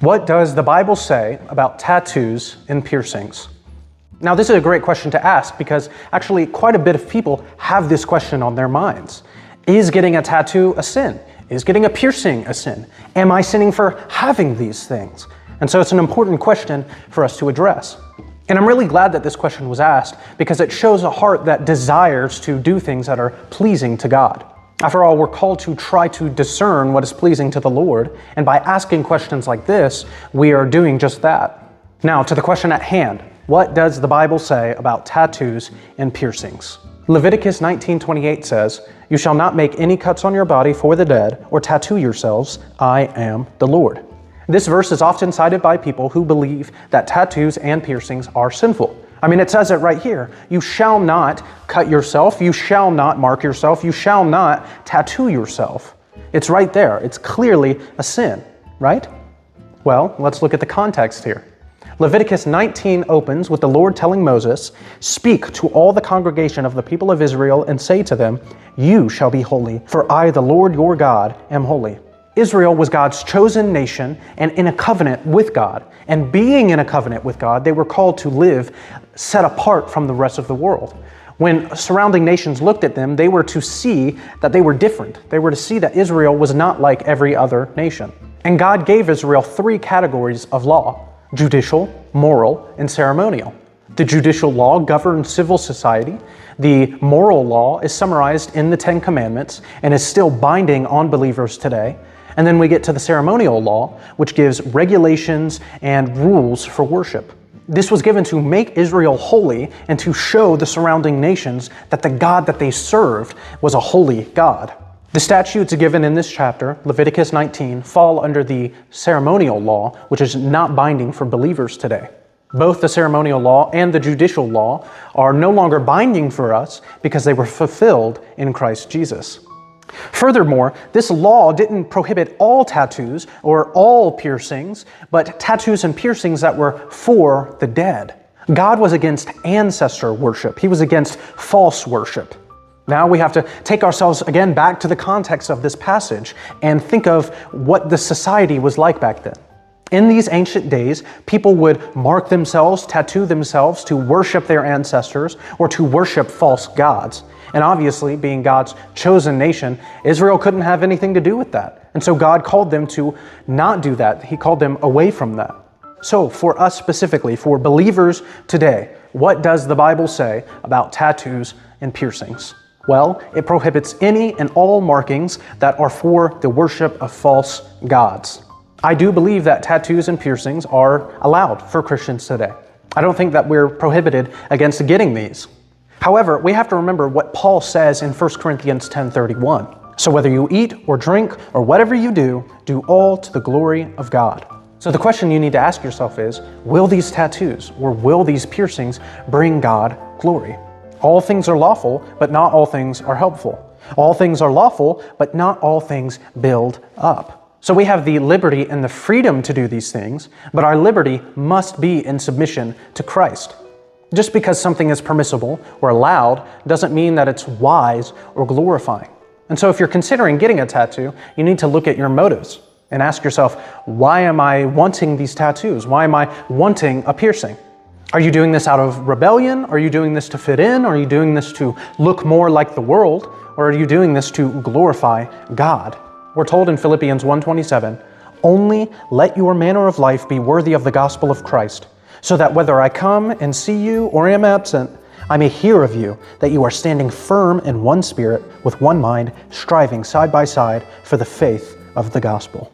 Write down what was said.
What does the Bible say about tattoos and piercings? Now, this is a great question to ask because actually quite a bit of people have this question on their minds. Is getting a tattoo a sin? Is getting a piercing a sin? Am I sinning for having these things? And so it's an important question for us to address. And I'm really glad that this question was asked because it shows a heart that desires to do things that are pleasing to God. After all, we're called to try to discern what is pleasing to the Lord, and by asking questions like this, we are doing just that. Now, to the question at hand, what does the Bible say about tattoos and piercings? Leviticus 19:28 says, "You shall not make any cuts on your body for the dead, or tattoo yourselves. I am the Lord." This verse is often cited by people who believe that tattoos and piercings are sinful. I mean, it says it right here. You shall not cut yourself. You shall not mark yourself. You shall not tattoo yourself. It's right there. It's clearly a sin, right? Well, let's look at the context here. Leviticus 19 opens with the Lord telling Moses, "Speak to all the congregation of the people of Israel and say to them, 'You shall be holy, for I, the Lord your God, am holy.'" Israel was God's chosen nation and in a covenant with God. And being in a covenant with God, they were called to live set apart from the rest of the world. When surrounding nations looked at them, they were to see that they were different. They were to see that Israel was not like every other nation. And God gave Israel three categories of law: judicial, moral, and ceremonial. The judicial law governs civil society. The moral law is summarized in the Ten Commandments and is still binding on believers today. And then we get to the ceremonial law, which gives regulations and rules for worship. This was given to make Israel holy and to show the surrounding nations that the God that they served was a holy God. The statutes given in this chapter, Leviticus 19, fall under the ceremonial law, which is not binding for believers today. Both the ceremonial law and the judicial law are no longer binding for us because they were fulfilled in Christ Jesus. Furthermore, this law didn't prohibit all tattoos or all piercings, but tattoos and piercings that were for the dead. God was against ancestor worship. He was against false worship. Now we have to take ourselves again back to the context of this passage and think of what the society was like back then. In these ancient days, people would mark themselves, tattoo themselves to worship their ancestors or to worship false gods. And obviously, being God's chosen nation, Israel couldn't have anything to do with that. And so God called them to not do that. He called them away from that. So for us specifically, for believers today, what does the Bible say about tattoos and piercings? Well, it prohibits any and all markings that are for the worship of false gods. I do believe that tattoos and piercings are allowed for Christians today. I don't think that we're prohibited against getting these. However, we have to remember what Paul says in 1 Corinthians 10:31. So whether you eat or drink or whatever you do all to the glory of God. So the question you need to ask yourself is, will these tattoos or will these piercings bring God glory? All things are lawful, but not all things are helpful. All things are lawful, but not all things build up. So we have the liberty and the freedom to do these things, but our liberty must be in submission to Christ. Just because something is permissible or allowed doesn't mean that it's wise or glorifying. And so if you're considering getting a tattoo, you need to look at your motives and ask yourself, why am I wanting these tattoos? Why am I wanting a piercing? Are you doing this out of rebellion? Are you doing this to fit in? Are you doing this to look more like the world? Or are you doing this to glorify God? We're told in Philippians 1:27, "Only let your manner of life be worthy of the gospel of Christ, so that whether I come and see you or am absent, I may hear of you, that you are standing firm in one spirit, with one mind, striving side by side for the faith of the gospel."